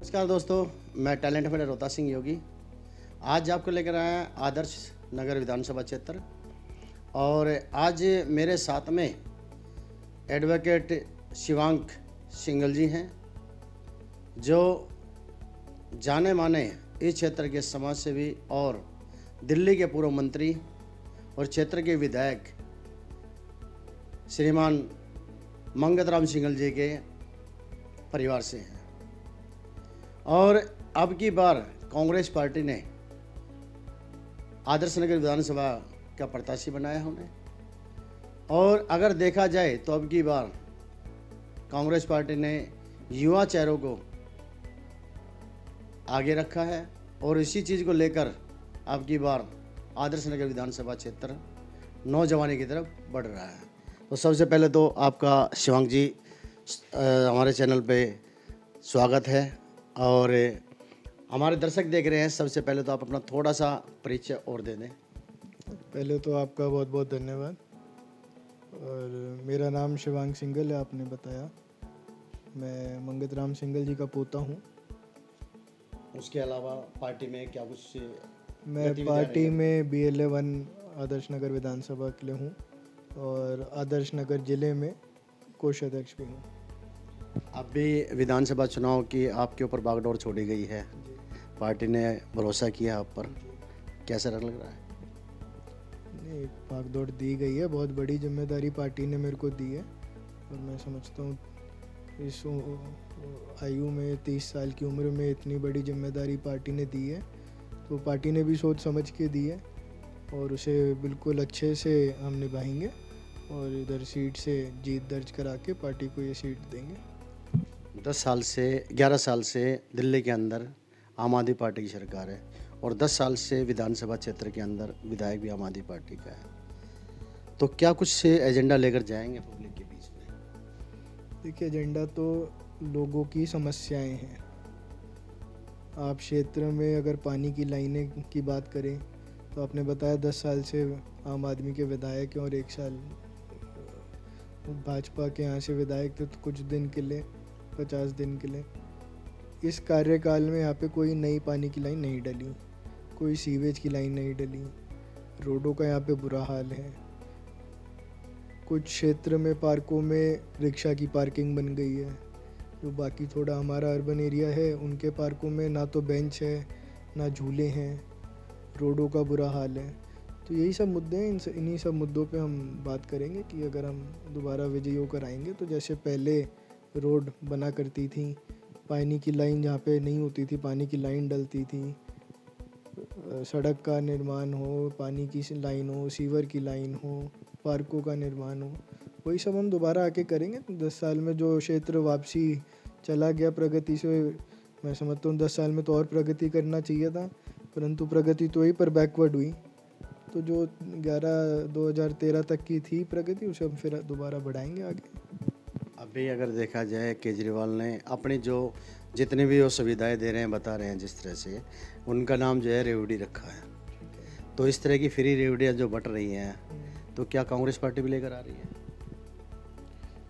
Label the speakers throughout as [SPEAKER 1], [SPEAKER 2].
[SPEAKER 1] नमस्कार दोस्तों, मैं टैलेंट में रोहता सिंह योगी। आज आपको लेकर आए हैं आदर्श नगर विधानसभा क्षेत्र और आज मेरे साथ में एडवोकेट शिवांक सिंगल जी हैं, जो जाने माने इस क्षेत्र के समाज सेवी और दिल्ली के पूर्व मंत्री और क्षेत्र के विधायक श्रीमान मंगत राम सिंगल जी के परिवार से हैं। और अब की बार कांग्रेस पार्टी ने आदर्श नगर विधानसभा का प्रत्याशी बनाया उन्हें, और अगर देखा जाए तो अब की बार कांग्रेस पार्टी ने युवा चेहरों को आगे रखा है और इसी चीज़ को लेकर अब की बार आदर्श नगर विधानसभा क्षेत्र नौजवानी की तरफ बढ़ रहा है। तो सबसे पहले तो आपका शिवांक जी हमारे चैनल पे स्वागत है और हमारे दर्शक देख रहे हैं। सबसे पहले तो आप अपना थोड़ा सा परिचय और दे दें।
[SPEAKER 2] पहले तो आपका बहुत बहुत धन्यवाद। और मेरा नाम शिवांक सिंगल है, आपने बताया। मैं मंगत राम सिंगल जी का पोता हूँ।
[SPEAKER 1] उसके अलावा पार्टी में क्या कुछ
[SPEAKER 2] मैं पार्टी में BLA-1 आदर्श नगर विधानसभा के लिए हूँ और आदर्श नगर जिले में कोषाध्यक्ष भी हूँ।
[SPEAKER 1] अभी विधानसभा चुनाव की आपके ऊपर बागडोर छोड़ी गई है, पार्टी ने भरोसा किया आप पर, कैसा लग रहा है?
[SPEAKER 2] नहीं, भागदौड़ दी गई है, बहुत बड़ी जिम्मेदारी पार्टी ने मेरे को दी है और मैं समझता हूँ इस आयु में 30 साल की उम्र में इतनी बड़ी जिम्मेदारी पार्टी ने दी है, तो पार्टी ने भी सोच समझ के दी है और उसे बिल्कुल अच्छे से हम निभाएंगे और इधर सीट से जीत दर्ज करा के पार्टी को ये सीट देंगे।
[SPEAKER 1] 11 साल से दिल्ली के अंदर आम आदमी पार्टी की सरकार है और 10 साल से विधानसभा क्षेत्र के अंदर विधायक भी आम आदमी पार्टी का है, तो क्या कुछ एजेंडा लेकर जाएंगे पब्लिक के बीच में?
[SPEAKER 2] देखिए, एजेंडा तो लोगों की समस्याएं हैं। आप क्षेत्र में अगर पानी की लाइनें की बात करें तो आपने बताया 10 साल से आम आदमी के विधायक हैं और 1 साल भाजपा के यहाँ से विधायक थे, तो कुछ दिन के लिए 50 दिन के लिए इस कार्यकाल में यहाँ पे कोई नई पानी की लाइन नहीं डली, कोई सीवेज की लाइन नहीं डली, रोडों का यहाँ पे बुरा हाल है। कुछ क्षेत्र में पार्कों में रिक्शा की पार्किंग बन गई है, जो बाकी थोड़ा हमारा अर्बन एरिया है उनके पार्कों में ना तो बेंच है ना झूले हैं, रोडों का बुरा हाल है। तो यही सब मुद्दे हैं, इन्हीं सब मुद्दों पे हम बात करेंगे कि अगर हम दोबारा विजयी होकर आएंगे तो जैसे पहले रोड बना करती थी, पानी की लाइन जहाँ पे नहीं होती थी पानी की लाइन डलती थी, सड़क का निर्माण हो, पानी की लाइन हो, सीवर की लाइन हो, पार्कों का निर्माण हो, वही सब हम दोबारा आके करेंगे। 10 साल में जो क्षेत्र वापसी चला गया प्रगति से, मैं समझता हूँ 10 साल में तो और प्रगति करना चाहिए था, परंतु प्रगति तो वही पर बैकवर्ड हुई। तो जो 2013 तक की थी प्रगति, उसे हम फिर दोबारा बढ़ाएंगे आगे।
[SPEAKER 1] अभी अगर देखा जाए, केजरीवाल ने अपनी जो जितनी भी वो सुविधाएं दे रहे हैं, बता रहे हैं जिस तरह से, उनका नाम जो है रेवड़ी रखा है। तो इस तरह की फ्री रेवड़ियाँ जो बट रही हैं, तो क्या कांग्रेस पार्टी भी लेकर आ रही है?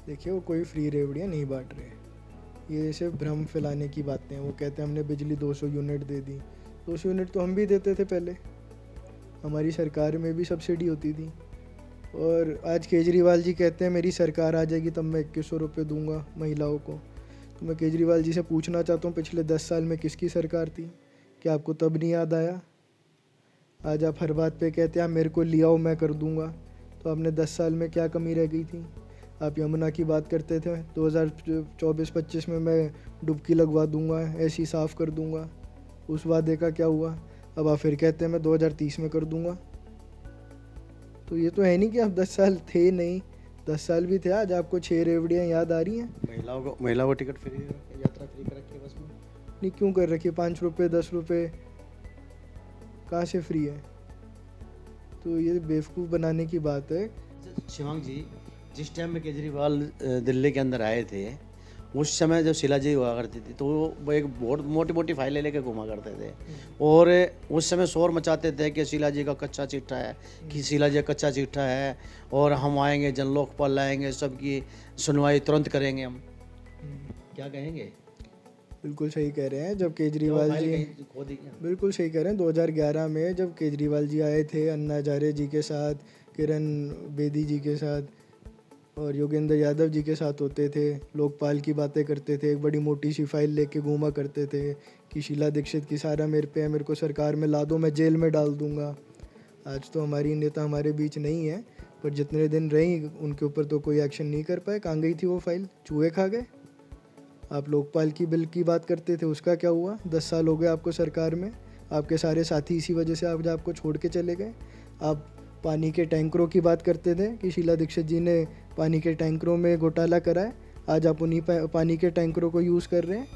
[SPEAKER 2] देखिए, वो कोई फ्री रेवड़ियाँ नहीं बांट रहे, ये सिर्फ भ्रम फैलाने की बातें हैं। वो कहते हैं हमने बिजली 200 यूनिट दे दी। 200 यूनिट तो हम भी देते थे पहले, हमारी सरकार में भी सब्सिडी होती थी। और आज केजरीवाल जी कहते हैं मेरी सरकार आ जाएगी तब मैं 2100 रुपये दूंगा महिलाओं को। तो मैं केजरीवाल जी से पूछना चाहता हूँ, पिछले 10 साल में किसकी सरकार थी? क्या आपको तब नहीं याद आया? आज आप हर बात पे कहते हैं आप मेरे को ले आओ मैं कर दूंगा। तो आपने 10 साल में क्या कमी रह गई थी? आप यमुना की बात करते थे 2024-25 में मैं डुबकी लगवा दूंगा, ऐसी साफ़ कर दूंगा। उस वादे का क्या हुआ? अब आप फिर कहते हैं मैं 2030 में कर दूंगा। तो ये तो है नहीं कि आप 10 साल थे नहीं, 10 साल भी थे। आज आपको 6 रेवड़ियाँ याद आ रही हैं।
[SPEAKER 1] महिलाओं को टिकट फ्री, यात्रा फ्री कर रखी है बस में?
[SPEAKER 2] नहीं, क्यों कर रखी है? 5 रुपये 10 रुपये कहाँ से फ्री है? तो ये बेवकूफ़ बनाने की बात है।
[SPEAKER 1] शिवांक जी, जिस टाइम में केजरीवाल दिल्ली के अंदर आए थे, उस समय जब शिलाजी हुआ करती थी तो वो एक बहुत मोटी मोटी फाइलें लेके घुमा करते थे और उस समय शोर मचाते थे कि शिलाजी का कच्चा चिट्ठा है, कि शिलाजी का कच्चा चिट्ठा है और हम आएंगे जन लोकपाल लाएंगे, सबकी सुनवाई तुरंत करेंगे हम। क्या कहेंगे?
[SPEAKER 2] बिल्कुल सही कह रहे हैं। जब केजरीवाल जी
[SPEAKER 1] खो दी क्या?
[SPEAKER 2] बिल्कुल सही कह रहे हैं। 2011 में जब केजरीवाल जी आए थे अन्ना हजारे जी के साथ, किरण बेदी जी के साथ और योगेंद्र यादव जी के साथ होते थे, लोकपाल की बातें करते थे, एक बड़ी मोटी सी फाइल लेके घूमा करते थे कि शीला दीक्षित की सारा मेरे पे है, मेरे को सरकार में ला दो, मैं जेल में डाल दूंगा। आज तो हमारी नेता हमारे बीच नहीं है, पर जितने दिन रही उनके ऊपर तो कोई एक्शन नहीं कर पाए। कहाँ गई थी वो फाइल? चूहे खा गए। आप लोकपाल की बिल की बात करते थे, उसका क्या हुआ? 10 साल हो गए आपको सरकार में, आपके सारे साथी इसी वजह से आज आपको छोड़ के चले गए। आप पानी के टैंकरों की बात करते थे कि शीला दीक्षित जी ने पानी के टैंकरों में घोटाला करा है, आज आप उन्हीं पानी के टैंकरों को यूज़ कर रहे हैं।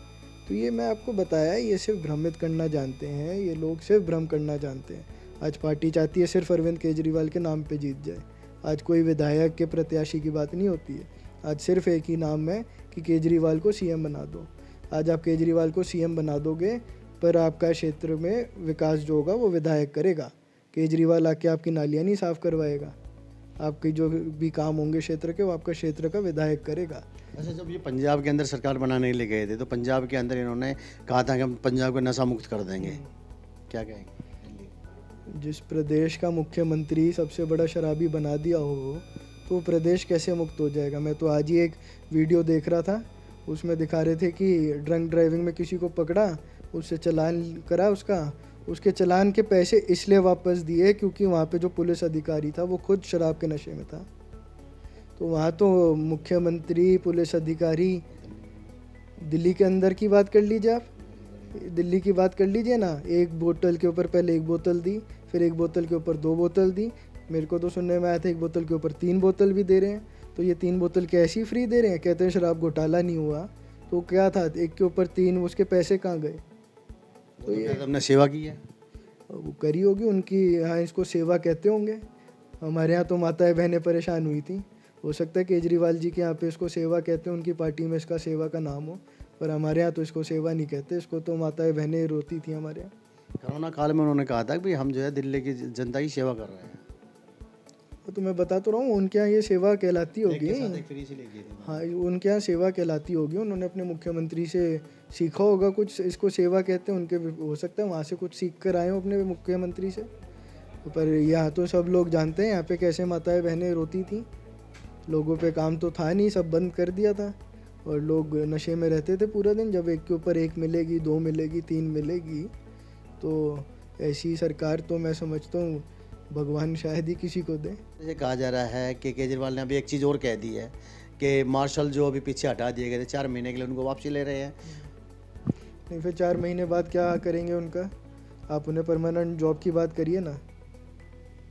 [SPEAKER 2] तो ये मैं आपको बताया, ये सिर्फ भ्रमित करना जानते हैं, ये लोग सिर्फ भ्रम करना जानते हैं। आज पार्टी चाहती है सिर्फ अरविंद केजरीवाल के नाम पे जीत जाए। आज कोई विधायक के प्रत्याशी की बात नहीं होती है, आज सिर्फ एक ही नाम है कि केजरीवाल को सीएम बना दो। आज आप केजरीवाल को सीएम बना दोगे, पर आपका क्षेत्र में विकास जो होगा वो विधायक करेगा। केजरीवाल आके आपकी नालियाँ नहीं साफ़ करवाएगा, आपके जो भी काम होंगे क्षेत्र के वो आपका क्षेत्र का विधायक करेगा।
[SPEAKER 1] अच्छा, जब ये पंजाब के अंदर सरकार बनाने के लिए गए थे तो पंजाब के अंदर इन्होंने कहा था कि हम पंजाब को नशा मुक्त कर देंगे, क्या कहेंगे?
[SPEAKER 2] जिस प्रदेश का मुख्यमंत्री सबसे बड़ा शराबी बना दिया हो तो प्रदेश कैसे मुक्त हो जाएगा? मैं तो आज ही एक वीडियो देख रहा था, उसमें दिखा रहे थे कि ड्रंक ड्राइविंग में किसी को पकड़ा, उससे चालान करा, उसके चालान के पैसे इसलिए वापस दिए क्योंकि वहाँ पे जो पुलिस अधिकारी था वो खुद शराब के नशे में था। तो वहाँ तो मुख्यमंत्री, पुलिस अधिकारी, दिल्ली के अंदर की बात कर लीजिए आप, दिल्ली की बात कर लीजिए ना, एक बोतल के ऊपर पहले एक बोतल दी, फिर एक बोतल के ऊपर 2 बोतल दी। मेरे को तो सुनने में आया था एक बोतल के ऊपर 3 बोतल भी दे रहे हैं। तो ये 3 बोतल कैसी फ्री दे रहे हैं? कहते हैं शराब घोटाला नहीं हुआ, तो क्या था? एक के ऊपर 3, उसके पैसे कहाँ गए?
[SPEAKER 1] तो ये हमने सेवा की है,
[SPEAKER 2] वो करी होगी उनकी, हाँ इसको सेवा कहते होंगे। हमारे यहाँ तो माताएं बहनें परेशान हुई थी, हो सकता है केजरीवाल जी के यहाँ पे इसको सेवा कहते हैं, उनकी पार्टी में इसका सेवा का नाम हो, पर हमारे यहाँ तो इसको सेवा नहीं कहते, इसको तो माताएं बहनें रोती थी हमारे यहाँ।
[SPEAKER 1] कोरोना काल में उन्होंने कहा था कि भाई हम जो है दिल्ली की जनता की सेवा कर रहे हैं।
[SPEAKER 2] तो मैं बता तो रहा हूँ, उनके यहाँ ये सेवा कहलाती होगी।
[SPEAKER 1] फ्री से लेके थे।
[SPEAKER 2] हाँ, उनके यहाँ सेवा कहलाती होगी, उन्होंने अपने मुख्यमंत्री से सीखा होगा कुछ, इसको सेवा कहते हैं उनके, हो सकता है वहाँ से कुछ सीख कर आए हो अपने मुख्यमंत्री से। पर यहाँ तो सब लोग जानते हैं यहाँ पे कैसे माताएं बहनें रोती थी, लोगों पे काम तो था नहीं, सब बंद कर दिया था और लोग नशे में रहते थे पूरा दिन। जब एक के ऊपर एक मिलेगी, 2 मिलेगी, 3 मिलेगी, तो ऐसी सरकार तो मैं समझता हूँ भगवान शायद ही किसी को दे।
[SPEAKER 1] जैसे कहा जा रहा है कि केजरीवाल ने अभी एक चीज़ और कह दी है कि मार्शल जो अभी पीछे हटा दिए गए थे 4 महीने के लिए, उनको वापसी ले रहे हैं।
[SPEAKER 2] नहीं, फिर 4 महीने बाद क्या करेंगे उनका? आप उन्हें परमानेंट जॉब की बात करिए ना।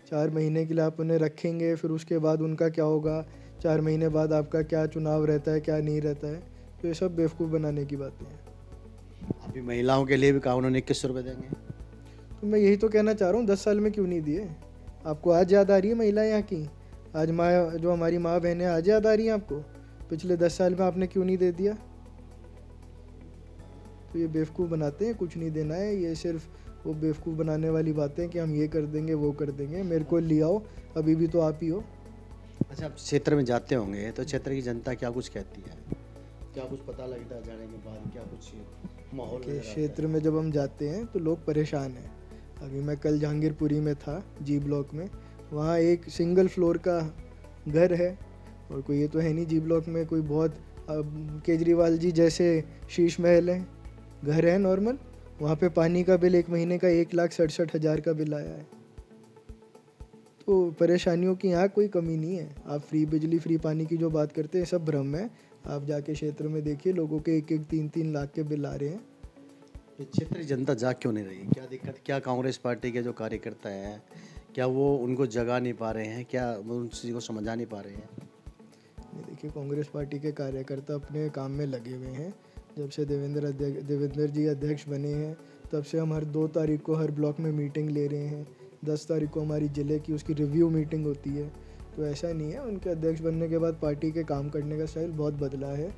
[SPEAKER 2] 4 महीने के लिए आप उन्हें रखेंगे, फिर उसके बाद उनका क्या होगा? 4 महीने बाद आपका क्या चुनाव रहता है, क्या नहीं रहता है? तो ये सब बेवकूफ़ बनाने की बातें हैं।
[SPEAKER 1] अभी महिलाओं के लिए भी कहा उन्होंने 2100 रुपये देंगे।
[SPEAKER 2] तो मैं यही तो कहना चाह रहा हूँ, 10 साल में क्यों नहीं दिए? आपको आज याद आ रही है महिला यहाँ की? आज माँ, जो हमारी माँ बहनें आज याद आ रही हैं आपको? पिछले 10 साल में आपने क्यों नहीं दे दिया? तो ये बेवकूफ़ बनाते हैं, कुछ नहीं देना है, ये सिर्फ वो बेवकूफ़ बनाने वाली बातें कि हम ये कर देंगे, वो कर देंगे, मेरे को ले आओ, अभी भी तो आप ही हो।
[SPEAKER 1] अच्छा, आप क्षेत्र में जाते होंगे तो क्षेत्र की जनता क्या कुछ कहती है, क्या कुछ पता लगता है जाने के बाद, क्या कुछ माहौल
[SPEAKER 2] के क्षेत्र में जब हम जाते हैं तो लोग परेशान हैं। अभी मैं कल जहांगीरपुरी में था, जी ब्लॉक में, वहाँ एक सिंगल फ्लोर का घर है और कोई ये तो है नहीं जी ब्लॉक में कोई बहुत केजरीवाल जी जैसे शीश महल है, घर है नॉर्मल, वहाँ पे पानी का बिल 1 महीने का 1,67,000 का बिल आया है। तो परेशानियों की यहाँ कोई कमी नहीं है। आप फ्री बिजली, फ्री पानी की जो बात करते हैं सब भ्रम है। आप जाके क्षेत्र में देखिए, लोगों के 1-1, 3-3 लाख के बिल आ रहे हैं।
[SPEAKER 1] क्षेत्र की जनता जाग क्यों नहीं रही? क्या दिक्कत? क्या कांग्रेस पार्टी के जो कार्यकर्ता हैं, क्या वो उनको जगा नहीं पा रहे हैं? क्या वो उन चीज़ों को समझा नहीं पा रहे हैं?
[SPEAKER 2] देखिए, कांग्रेस पार्टी के कार्यकर्ता अपने काम में लगे हुए हैं। जब से देवेंद्र जी अध्यक्ष बने हैं तब से हम हर 2 तारीख को हर ब्लॉक में मीटिंग ले रहे हैं। 10 तारीख को हमारी ज़िले की उसकी रिव्यू मीटिंग होती है। तो ऐसा नहीं है, उनके अध्यक्ष बनने के बाद पार्टी के काम करने का स्टाइल बहुत बदला है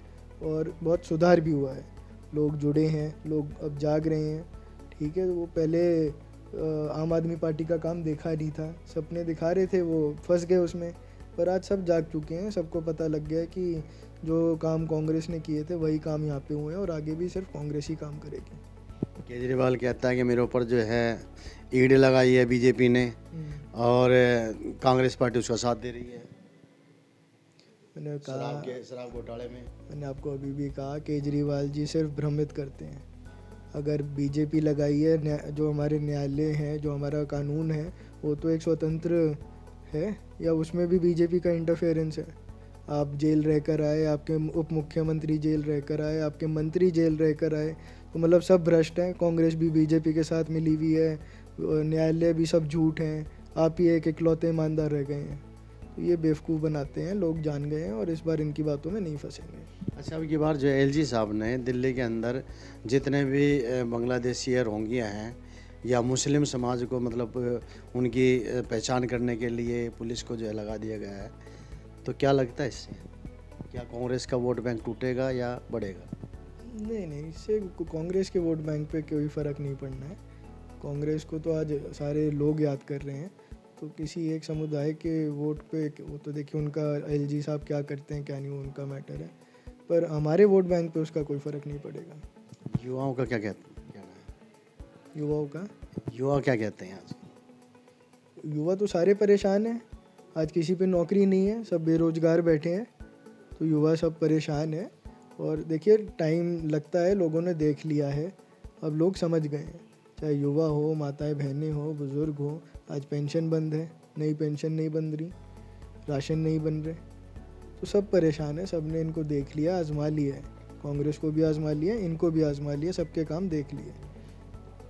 [SPEAKER 2] और बहुत सुधार भी हुआ है। लोग जुड़े हैं, लोग अब जाग रहे हैं। ठीक है, वो पहले आम आदमी पार्टी का काम देखा नहीं था, सपने दिखा रहे थे, वो फंस गए उसमें पर आज सब जाग चुके हैं, सबको पता लग गया है कि जो काम कांग्रेस ने किए थे वही काम यहाँ पे हुए हैं और आगे भी सिर्फ कांग्रेस ही काम करेगी।
[SPEAKER 1] केजरीवाल कहता है कि मेरे ऊपर जो है ईडी लगाई है बीजेपी ने और कांग्रेस पार्टी उसका साथ दे रही है
[SPEAKER 2] मैंने कहा,
[SPEAKER 1] शराब घोटाले में।
[SPEAKER 2] मैंने आपको अभी भी कहा, केजरीवाल जी सिर्फ भ्रमित करते हैं। अगर बीजेपी लगाई है, जो हमारे न्यायालय हैं, जो हमारा कानून है, वो तो एक स्वतंत्र है, या उसमें भी बीजेपी का इंटरफेरेंस है? आप जेल रहकर आए, आपके उप मुख्यमंत्री जेल रहकर आए, आपके मंत्री जेल रहकर आए, तो मतलब सब भ्रष्ट हैं। कांग्रेस भी बीजेपी के साथ मिली हुई है, न्यायालय भी सब झूठ हैं, आप ही एक इकलौते ईमानदार रह गए हैं। तो ये बेवकूफ़ बनाते हैं, लोग जान गए हैं और इस बार इनकी बातों में नहीं फंसेंगे।
[SPEAKER 1] अच्छा, अब की बार जो एलजी साहब ने दिल्ली के अंदर जितने भी बांग्लादेशी रोहिंग्या हैं या मुस्लिम समाज को मतलब उनकी पहचान करने के लिए पुलिस को जो है लगा दिया गया है, तो क्या लगता है इससे क्या कांग्रेस का वोट बैंक टूटेगा या बढ़ेगा?
[SPEAKER 2] नहीं, इससे कांग्रेस के वोट बैंक पे कोई फ़र्क नहीं पड़ना है। कांग्रेस को तो आज सारे लोग याद कर रहे हैं, तो किसी एक समुदाय के वोट पे वो तो देखिए उनका एलजी साहब क्या करते हैं क्या नहीं, वो उनका मैटर है, पर हमारे वोट बैंक पे उसका कोई फ़र्क नहीं पड़ेगा।
[SPEAKER 1] युवाओं का क्या कहना है?
[SPEAKER 2] युवा क्या कहते हैं आज? युवा तो सारे परेशान हैं। आज किसी पे नौकरी नहीं है, सब बेरोजगार बैठे हैं, तो युवा सब परेशान है। और देखिए टाइम लगता है, लोगों ने देख लिया है, अब लोग समझ गए हैं। चाहे युवा हो, माताएं बहनें हो, बुज़ुर्ग हो, आज पेंशन बंद है, नई पेंशन नहीं बन रही, राशन नहीं बन रहे, तो सब परेशान है। सब ने इनको देख लिया, आजमा लिया है, कांग्रेस को भी आजमा लिया, इनको भी आजमा लिया, सबके काम देख लिए।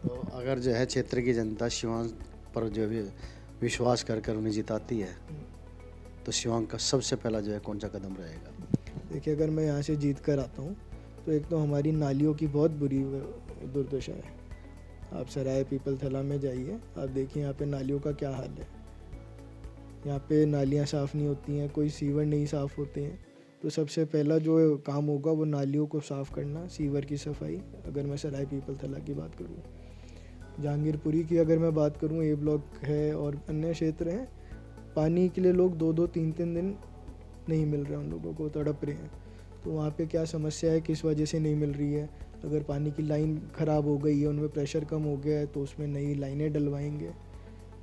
[SPEAKER 1] तो अगर जो है क्षेत्र की जनता शिवांग पर जो भी विश्वास कर उन्हें जिताती है, तो शिवांग का सबसे पहला जो है कौन सा कदम रहेगा?
[SPEAKER 2] देखिए, अगर मैं यहाँ से जीत कर आता हूँ तो एक तो हमारी नालियों की बहुत बुरी दुर्दशा है। आप सराय पीपलथला में जाइए, आप देखिए यहाँ पे नालियों का क्या हाल है। यहाँ पे नालियाँ साफ़ नहीं होती हैं, कोई सीवर नहीं साफ़ होते हैं। तो सबसे पहला जो काम होगा वो नालियों को साफ़ करना, सीवर की सफाई। अगर मैं सराय पीपलथला की बात करूँ, जहांगीरपुरी की अगर मैं बात करूँ, ए ब्लॉक है और अन्य क्षेत्र हैं, पानी के लिए लोग 2-2 3-3 दिन नहीं मिल रहे, उन लोगों को तड़प रहे हैं। तो वहाँ पे क्या समस्या है, किस वजह से नहीं मिल रही है? अगर पानी की लाइन ख़राब हो गई है, उनमें प्रेशर कम हो गया है, तो उसमें नई लाइनें डलवाएंगे।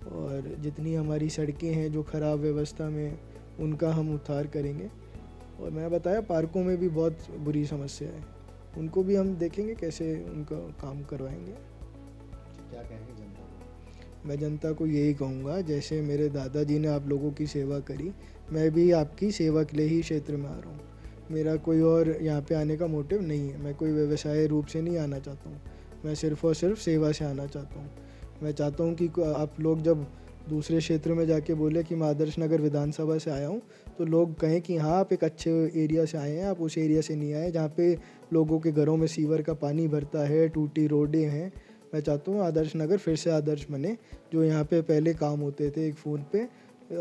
[SPEAKER 2] और जितनी हमारी सड़कें हैं जो ख़राब व्यवस्था में, उनका हम उद्धार करेंगे। और मैंने बताया पार्कों में भी बहुत बुरी समस्या है, उनको भी हम देखेंगे कैसे उनका काम करवाएंगे।
[SPEAKER 1] क्या कहेंगे जनता को?
[SPEAKER 2] मैं जनता को यही कहूँगा, जैसे मेरे दादाजी ने आप लोगों की सेवा करी, मैं भी आपकी सेवा के लिए ही क्षेत्र में आ रहा हूँ। मेरा कोई और यहाँ पे आने का मोटिव नहीं है, मैं कोई व्यवसाय रूप से नहीं आना चाहता हूँ, मैं सिर्फ़ और सिर्फ सेवा से आना चाहता हूँ। मैं चाहता हूँ कि आप लोग जब दूसरे क्षेत्र में जाके बोले कि मैं आदर्श नगर विधानसभा से आया हूँ, तो लोग कहें कि हाँ, आप एक अच्छे एरिया से आए हैं, आप उस एरिया से नहीं आए जहाँ पे लोगों के घरों में सीवर का पानी भरता है, टूटी रोडें हैं। मैं चाहता हूँ आदर्श नगर फिर से आदर्श बने। जो यहाँ पे पहले काम होते थे, एक फ़ोन पे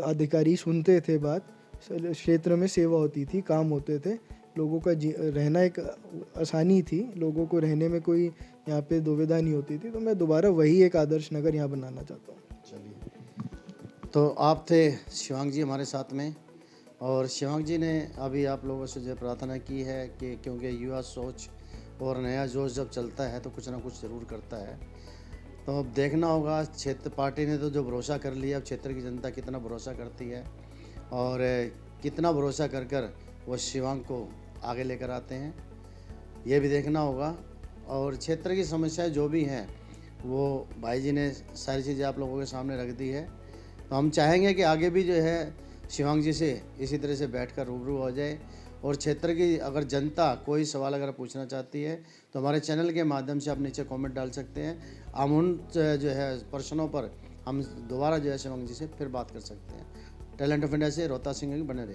[SPEAKER 2] अधिकारी सुनते थे बात, क्षेत्र में सेवा होती थी, काम होते थे, लोगों का रहना एक आसानी थी, लोगों को रहने में कोई यहाँ पे दुविधा नहीं होती थी। तो मैं दोबारा वही एक आदर्श नगर यहाँ बनाना चाहता हूँ।
[SPEAKER 1] चलिए, तो आप थे शिवांग जी हमारे साथ में, और शिवांग जी ने अभी आप लोगों से जो प्रार्थना की है कि क्योंकि युवा सोच और नया जोश जब चलता है तो कुछ ना कुछ ज़रूर करता है। तो अब देखना होगा, क्षेत्र पार्टी ने तो जो भरोसा कर लिया, अब क्षेत्र की जनता कितना भरोसा करती है और कितना भरोसा कर कर वो शिवांग को आगे लेकर आते हैं, ये भी देखना होगा। और क्षेत्र की समस्याएं जो भी हैं वो भाई जी ने सारी चीज़ें आप लोगों के सामने रख दी है। तो हम चाहेंगे कि आगे भी जो है शिवांग जी से इसी तरह से बैठकर रूबरू हो जाए। और क्षेत्र की अगर जनता कोई सवाल अगर पूछना चाहती है तो हमारे चैनल के माध्यम से आप नीचे कमेंट डाल सकते हैं। हम उन जो है प्रश्नों पर हम दोबारा जो है शिवांग जी से फिर बात कर सकते हैं। टैलेंट ऑफ इंडिया से रोहतास सिंह बने रहिए।